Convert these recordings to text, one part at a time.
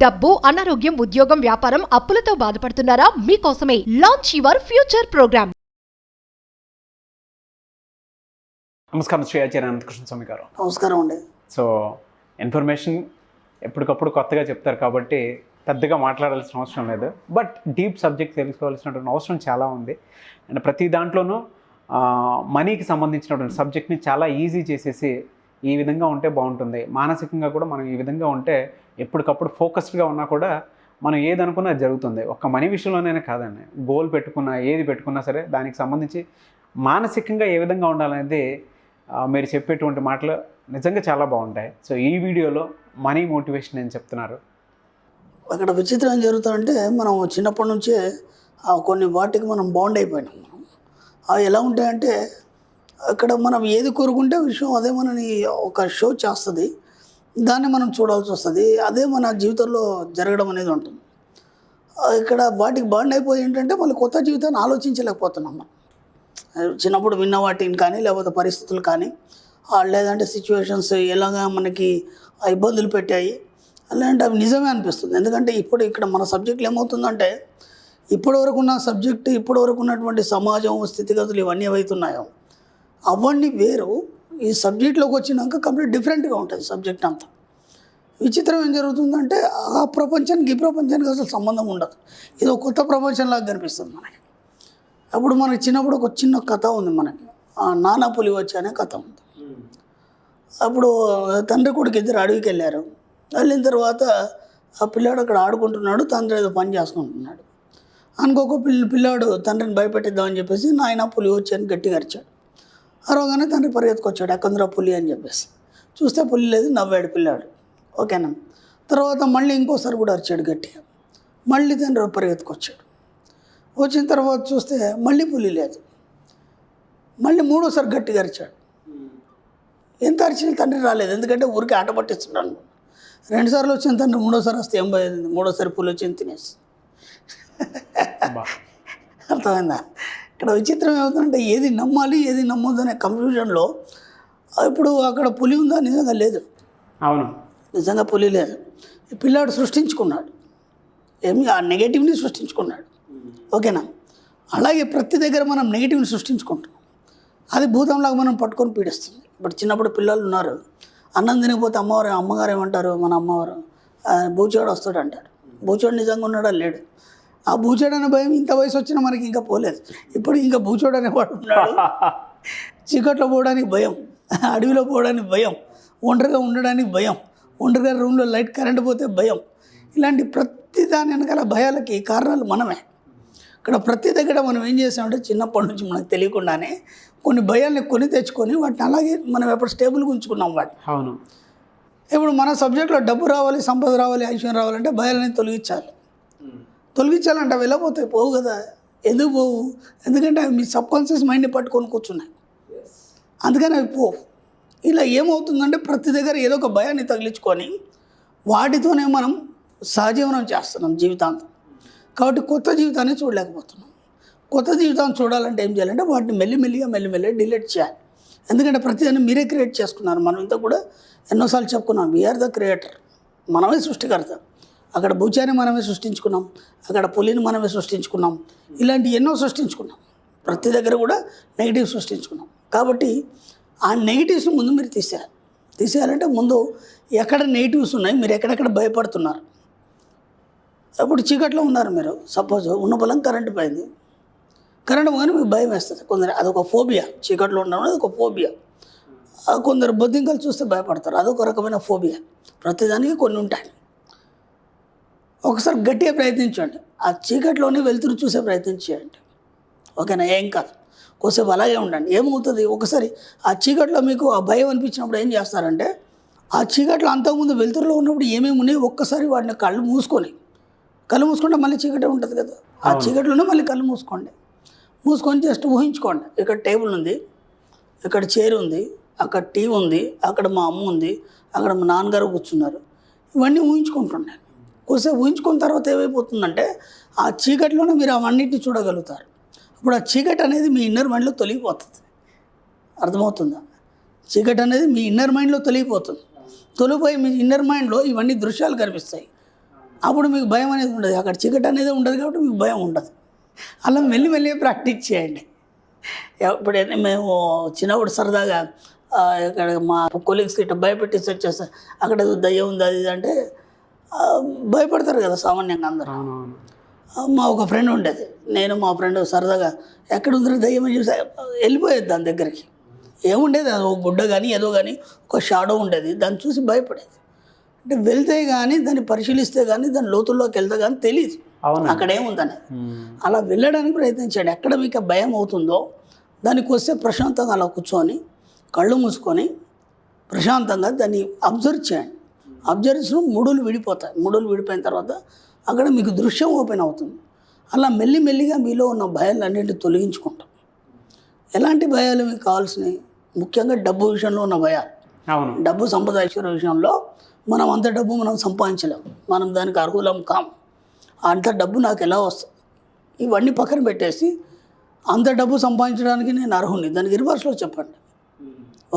డబ్బు, అనారోగ్యం, ఉద్యోగం, వ్యాపారం, అప్పులతో బాధపడుతున్నారా? మీకోసమే లాంచ్ యువర్ ఫ్యూచర్ ప్రోగ్రామ్. నమస్కారం శ్రీ ఆచార్య అనంతకృష్ణ స్వామి గారు. నమస్కారం అండి. సో ఇన్ఫర్మేషన్ ఎప్పటికప్పుడు కొత్తగా చెప్తారు కాబట్టి పెద్దగా మాట్లాడాల్సిన అవసరం లేదు, బట్ డీప్ సబ్జెక్ట్ తెలుసుకోవాల్సినటువంటి అవసరం చాలా ఉంది. అండ్ ప్రతి దాంట్లోనూ మనీకి సంబంధించినటువంటి సబ్జెక్ట్ని చాలా ఈజీ చేసేసి ఈ విధంగా ఉంటే బాగుంటుంది, మానసికంగా కూడా మనం ఈ విధంగా ఉంటే ఎప్పటికప్పుడు ఫోకస్డ్గా ఉన్నా కూడా మనం ఏది అనుకున్నా జరుగుతుంది. ఒక్క మనీ విషయంలోనే కాదండి, గోల్ పెట్టుకున్నా ఏది పెట్టుకున్నా సరే దానికి సంబంధించి మానసికంగా ఏ విధంగా ఉండాలనేది మీరు చెప్పేటువంటి మాటలు నిజంగా చాలా బాగుంటాయి. సో ఈ వీడియోలో మనీ మోటివేషన్ ఏం చెప్తున్నారు? అక్కడ విచిత్రం ఏం జరుగుతుందంటే, మనం చిన్నప్పటి నుంచే కొన్ని వాటికి మనం బాండ్ అయిపోయినాం. అవి ఎలా ఉంటాయంటే, అక్కడ మనం ఏది కోరుకుంటే విషయం అదే మనని ఒక షో చేస్తుంది, దాన్ని మనం చూడాల్సి వస్తుంది, అదే మన జీవితంలో జరగడం అనేది ఉంటుంది. ఇక్కడ వాటికి బాండ్ అయిపోయి ఏంటంటే మళ్ళీ కొత్త జీవితాన్ని ఆలోచించలేకపోతున్నాం మనం. చిన్నప్పుడు విన్న వాటిని కానీ లేకపోతే పరిస్థితులు కానీ లేదంటే సిచ్యువేషన్స్ ఎలాగా మనకి ఇబ్బందులు పెట్టాయి అలాంటి అవి నిజమే అనిపిస్తుంది. ఎందుకంటే ఇప్పుడు ఇక్కడ మన సబ్జెక్టులు ఏమవుతుందంటే, ఇప్పటివరకు ఉన్న సబ్జెక్టు, ఇప్పటివరకు ఉన్నటువంటి సమాజం స్థితిగతులు ఇవన్నీ ఏవైతున్నాయో అవన్నీ వేరు. ఈ సబ్జెక్ట్లోకి వచ్చినాక కంప్లీట్ డిఫరెంట్గా ఉంటుంది సబ్జెక్ట్ అంతా. విచిత్రం ఏం జరుగుతుందంటే, ఆ ప్రపంచానికి ఈ ప్రపంచానికి అసలు సంబంధం ఉండదు, ఇది ఒక కొత్త ప్రపంచంలాగా కనిపిస్తుంది మనకి. అప్పుడు మనకి చిన్నప్పుడు ఒక చిన్న కథ ఉంది మనకి, నానా పులి వచ్చి అనే కథ ఉంది. అప్పుడు తండ్రి కొడుకు ఇద్దరు అడవికి వెళ్ళారు. వెళ్ళిన తర్వాత ఆ పిల్లాడు అక్కడ ఆడుకుంటున్నాడు, తండ్రి ఏదో పని చేసుకుంటున్నాడు. అనుకోక పిల్లాడు తండ్రిని భయపెట్టిద్దామని చెప్పేసి నాయన పులి వచ్చి అని గట్టిగా అరిచాడు. అరవగానే తండ్రి పరిగెత్తుకొచ్చాడు, ఎక్కడుందిరా పులి అని చెప్పేసి. చూస్తే పులి లేదు, నవ్వాడు పిల్లాడు. ఓకేనా. తర్వాత మళ్ళీ ఇంకోసారి కూడా అరిచాడు గట్టిగా, మళ్ళీ తండ్రి పరిగెత్తుకొచ్చాడు. వచ్చిన తర్వాత చూస్తే మళ్ళీ పులి లేదు. మళ్ళీ మూడోసారి గట్టిగా అరిచాడు. ఎంత అరిచిన తండ్రి రాలేదు, ఎందుకంటే ఊరికి ఆట పట్టిస్తున్నాడు. రెండుసార్లు వచ్చిన తండ్రి మూడోసారి వస్తే ఏం పోయింది, మూడోసారి పులి వచ్చి తినేసి. అర్థమైందా? ఇక్కడ విచిత్రం ఏమవుతుందంటే, ఏది నమ్మాలి ఏది నమ్మొద్దు అనే కన్ఫ్యూజన్లో ఇప్పుడు అక్కడ పులి ఉందా, నిజంగా లేదు. అవును, నిజంగా పులి లేదు. ఈ పిల్లాడు సృష్టించుకున్నాడు, ఏమి ఆ నెగటివ్ని సృష్టించుకున్నాడు. ఓకేనా. అలాగే ప్రతి దగ్గర మనం నెగిటివ్ని సృష్టించుకుంటాం, అది భూతంలాగా మనం పట్టుకొని పీడిస్తుంది. ఇప్పుడు చిన్నప్పుడు పిల్లలు ఉన్నారు, అన్నం తినకపోతే అమ్మగారు ఏమంటారు, మన అమ్మవారు బూచోడు వస్తాడు అంటారు. బూచోడు నిజంగా ఉన్నాడా లేడు. ఆ బూచోడు అనే భయం ఇంత వయసు వచ్చినా మనకి ఇంకా పోలేదు. ఇప్పుడు ఇంకా బూచోడు అనేవాడు ఉన్నాడు. చీకట్లో పోవడానికి భయం, అడవిలో పోవడానికి భయం, ఒంటరిగా ఉండడానికి భయం, ఒంటరిగా రూమ్లో లైట్ కరెంట్ పోతే భయం. ఇలాంటి ప్రతి దాని వెనకాల భయాలకి కారణాలు మనమే. ఇక్కడ ప్రతి దగ్గర మనం ఏం చేసామంటే, చిన్నప్పటి నుంచి మనకు తెలియకుండానే కొన్ని భయాల్ని కొని తెచ్చుకొని వాటిని అలాగే మనం ఎప్పుడు స్టేబుల్గా ఉంచుకున్నాం వాటిని. అవును. ఇప్పుడు మన సబ్జెక్ట్లో డబ్బు రావాలి, సంపద రావాలి, ఐశ్వర్యం రావాలంటే భయాలని తొలగించాలంటే అవి వెళ్ళిపోతాయి, పోవు కదా. ఎందుకు పోవు? ఎందుకంటే అవి మీ సబ్కాన్షియస్ మైండ్ని పట్టుకొని కూర్చున్నాయి, అందుకని అవి పోవు. ఇలా ఏమవుతుందంటే, ప్రతి దగ్గర ఏదో ఒక భయాన్ని తగిలించుకొని వాటితోనే మనం సహజీవనం చేస్తున్నాం జీవితాంతం. కాబట్టి కొత్త జీవితాన్ని చూడలేకపోతున్నాం. కొత్త జీవితాన్ని చూడాలంటే ఏం చేయాలంటే, వాటిని మెల్లిమెల్లిగా డిలీట్ చేయాలి. ఎందుకంటే ప్రతిదాన్ని మీరే క్రియేట్ చేసుకున్నారు. మనం ఇంత కూడా ఎన్నోసార్లు చెప్పుకున్నాం, వీఆర్ ద క్రియేటర్, మనమే సృష్టికర్త. అక్కడ బూచాన్ని మనమే సృష్టించుకున్నాం, అక్కడ పులిని మనమే సృష్టించుకున్నాం, ఇలాంటి ఎన్నో సృష్టించుకున్నాం. ప్రతి దగ్గర కూడా నెగిటివ్ సృష్టించుకున్నాం. కాబట్టి ఆ నెగిటివ్స్ని ముందు మీరు తీసేయాలంటే ముందు ఎక్కడ నెగిటివ్స్ ఉన్నాయి, మీరు ఎక్కడెక్కడ భయపడుతున్నారు. అప్పుడు చీకట్లో ఉన్నారు మీరు, సపోజ్ ఉన్న పొలం కరెంటు పోయింది, కరెంటు పోగానే మీకు భయం వేస్తుంది. కొందరు అదొక ఫోబియా, చీకట్లో ఉండడం అనేది ఒక ఫోబియా. కొందరు బొద్దింకలు చూస్తే భయపడతారు, అదొక రకమైన ఫోబియా. ప్రతిదానికి కొన్ని ఉంటాయి. ఒకసారి గట్టిగా ప్రయత్నించండి, ఆ చీకట్లోనే వెలుతురు చూసే ప్రయత్నం చేయండి. ఓకేనా. ఏం కాదు, కొద్దిసేపు అలాగే ఉండండి. ఏమవుతుంది, ఒకసారి ఆ చీకట్లో మీకు ఆ భయం అనిపించినప్పుడు ఏం చేస్తారంటే, ఆ చీకట్లో అంతకుముందు వెలుతురులో ఉన్నప్పుడు ఏమేమి ఉన్నాయి ఒక్కసారి వాటిని కళ్ళు మూసుకుంటే మళ్ళీ చీకటే ఉంటుంది కదా. ఆ చీకట్లోనే మళ్ళీ కళ్ళు మూసుకొని జస్ట్ ఊహించుకోండి, ఇక్కడ టేబుల్ ఉంది, ఇక్కడ చైర్ ఉంది, అక్కడ టీవీ ఉంది, అక్కడ మా అమ్మ ఉంది, అక్కడ మా నాన్నగారు కూర్చున్నారు. ఇవన్నీ ఊహించుకుంటున్నాను. కొద్దిసేపు ఊహించుకున్న తర్వాత ఏమైపోతుందంటే, ఆ చీకట్లోనే మీరు అవన్నిటిని చూడగలుగుతారు. ఇప్పుడు ఆ చీకటి అనేది మీ ఇన్నర్ మైండ్లో తొలగిపోతుంది. అర్థమవుతుందా? చీకటి అనేది మీ ఇన్నర్ మైండ్లో తొలగిపోతుంది. తొలిపోయి మీ ఇన్నర్ మైండ్లో ఇవన్నీ దృశ్యాలు కనిపిస్తాయి. అప్పుడు మీకు భయం అనేది ఉండదు. అక్కడ చీకటి అనేది ఉండదు కాబట్టి మీకు భయం ఉండదు. అలా మెల్లిమెల్లిగా ప్రాక్టీస్ చేయండి. ఎప్పుడైనా మేము చిన్నప్పుడు సరదాగా ఇక్కడ మా కొలీగ్స్కి ఇట్లా భయపెట్టేసి వచ్చేస్తా, అక్కడ ఏదో దయ్యం ఉంది అది ఇది అంటే భయపడతారు కదా సామాన్యంగా అందరూ. మా ఒక ఫ్రెండ్ ఉండేది, నేను మా ఫ్రెండ్ సరదాగా ఎక్కడ ఉందో దయ్యం అని చూసి వెళ్ళిపోయేది దాని దగ్గరికి. ఏముండేది అది ఒక గుడ్డ కానీ ఏదో కానీ ఒక షాడో ఉండేది, దాన్ని చూసి భయపడేది. అంటే వెళ్తే కానీ దాన్ని పరిశీలిస్తే కానీ దాని లోతుల్లోకి వెళ్తే కానీ తెలియదు అక్కడ ఏముందని. అలా వెళ్ళడానికి ప్రయత్నించండి. ఎక్కడ మీకు భయం అవుతుందో దానికి వస్తే ప్రశాంతంగా అలా కూర్చొని కళ్ళు మూసుకొని ప్రశాంతంగా దాన్ని అబ్జర్వ్ చేయండి. అబ్జర్వేషన్ ముడులు విడిపోతాయి. ముడులు విడిపోయిన తర్వాత అక్కడ మీకు దృశ్యం ఓపెన్ అవుతుంది. అలా మెల్లిమెల్లిగా మీలో ఉన్న భయాలన్నింటినీ తొలగించుకుంటాం. ఎలాంటి భయాలు మీకు కావాల్సినవి? ముఖ్యంగా డబ్బు విషయంలో ఉన్న భయాలు. డబ్బు సంపద ఐశ్వర్య విషయంలో మనం అంత డబ్బు మనం సంపాదించలేము, మనం దానికి అర్హులం కాము. అంత డబ్బు నాకు ఎలా వస్తుంది ఇవన్నీ పక్కన పెట్టేసి అంత డబ్బు సంపాదించడానికి నేను అర్హుని, దానికి రివర్స్లో చెప్పండి.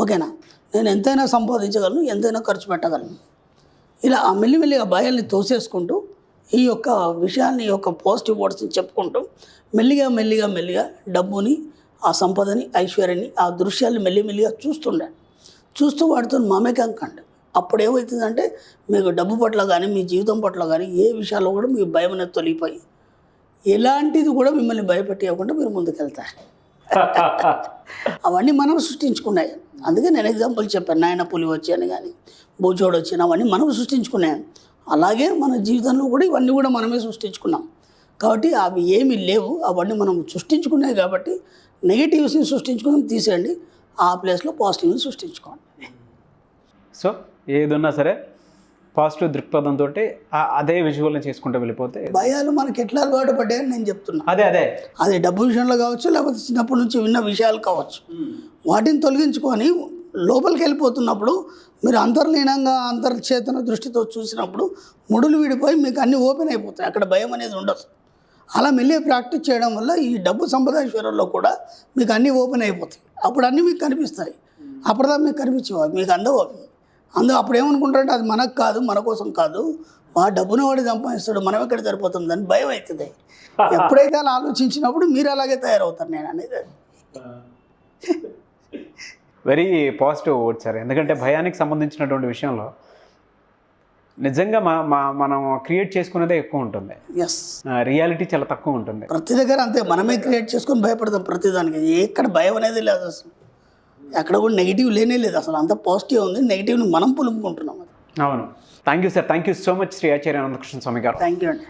ఓకేనా? నేను ఎంతైనా సంపాదించగలను, ఎంతైనా ఖర్చు పెట్టగలను. ఇలా ఆ మెల్లిమెల్లిగా భయాల్ని తోసేసుకుంటూ ఈ యొక్క విషయాన్ని, ఈ యొక్క పాజిటివ్ వర్డ్స్ని చెప్పుకుంటూ మెల్లిగా డబ్బుని, ఆ సంపదని, ఐశ్వర్యాన్ని, ఆ దృశ్యాన్ని మెల్లిమెల్లిగా చూస్తూ వాటితో మమేకం కండి. అప్పుడు ఏమవుతుందంటే మీకు డబ్బు పట్ల కానీ మీ జీవితం పట్ల కానీ ఏ విషయాల్లో కూడా మీకు భయం అనేది తొలిగిపోయి ఎలాంటిది కూడా మిమ్మల్ని భయపెట్టకుండా మీరు ముందుకెళ్తారు. అవన్నీ మనం సృష్టించుకున్నాయి. అందుకే నేను ఎగ్జాంపుల్ చెప్పాను, నాయన పులి వచ్చాను కానీ బూచోడు వచ్చాను, అవన్నీ మనం సృష్టించుకున్నాను. అలాగే మన జీవితంలో కూడా ఇవన్నీ కూడా మనమే సృష్టించుకున్నాం. కాబట్టి అవి ఏమీ లేవు, అవన్నీ మనం సృష్టించుకున్నాయి. కాబట్టి నెగిటివ్స్ని సృష్టించుకుని తీసేయండి, ఆ ప్లేస్లో పాజిటివ్ని సృష్టించుకోండి. సో ఏదున్నా సరే పాజిటివ్ దృక్పథంతో అదే విజువల్ని చేసుకుంటూ వెళ్ళిపోతే భయాలు మనకి ఎట్లా అలవాటు పడ్డాయని నేను చెప్తున్నా. అదే డబ్బు విషయంలో కావచ్చు, లేకపోతే చిన్నప్పటి నుంచి విన్న విషయాలు కావచ్చు. వాటిని తొలగించుకొని లోపలికి వెళ్ళిపోతున్నప్పుడు మీరు అంతర్లీనంగా అంతర్చేతన దృష్టితో చూసినప్పుడు ముడులు విడిపోయి మీకు అన్నీ ఓపెన్ అయిపోతాయి. అక్కడ భయం అనేది ఉండదు. అలా మెల్లిగా ప్రాక్టీస్ చేయడం వల్ల ఈ డబ్బు సంపద ఐశ్వర్యంలో కూడా మీకు అన్నీ ఓపెన్ అయిపోతాయి. అప్పుడు అన్నీ మీకు కనిపిస్తాయి. అప్పటిదాకా మీకు కనిపించేవారు, మీకు అందవు. అప్పుడు ఏమనుకుంటారంటే అది మనకు కాదు, మన కోసం కాదు, మా డబ్బును వాడి సంపాదిస్తాడు, మనం ఎక్కడ సరిపోతుంది అని భయం అవుతుంది. ఎప్పుడైతే అలా ఆలోచించినప్పుడు మీరు అలాగే తయారవుతారు. నేను అనేది వెరీ పాజిటివ్ వర్డ్ సార్. ఎందుకంటే భయానికి సంబంధించినటువంటి విషయంలో నిజంగా మనం క్రియేట్ చేసుకునేదే ఎక్కువ ఉంటుంది. రియాలిటీ చాలా తక్కువ ఉంటుంది. ప్రతి దగ్గర అంతే, మనమే క్రియేట్ చేసుకొని భయపడతాం ప్రతిదానికి. ఎక్కడ భయం అనేది లేదు అసలు, ఎక్కడ కూడా నెగిటివ్ లేనే లేదు అసలు. అంత పాజిటివ్ ఉంది, నెగిటివ్ని మనం పులుపుకుంటున్నాం. అవును. Thank you sir. Thank you so much Shri Acharya Anantakrishna Swami గారు. థ్యాంక్ యూ అండి.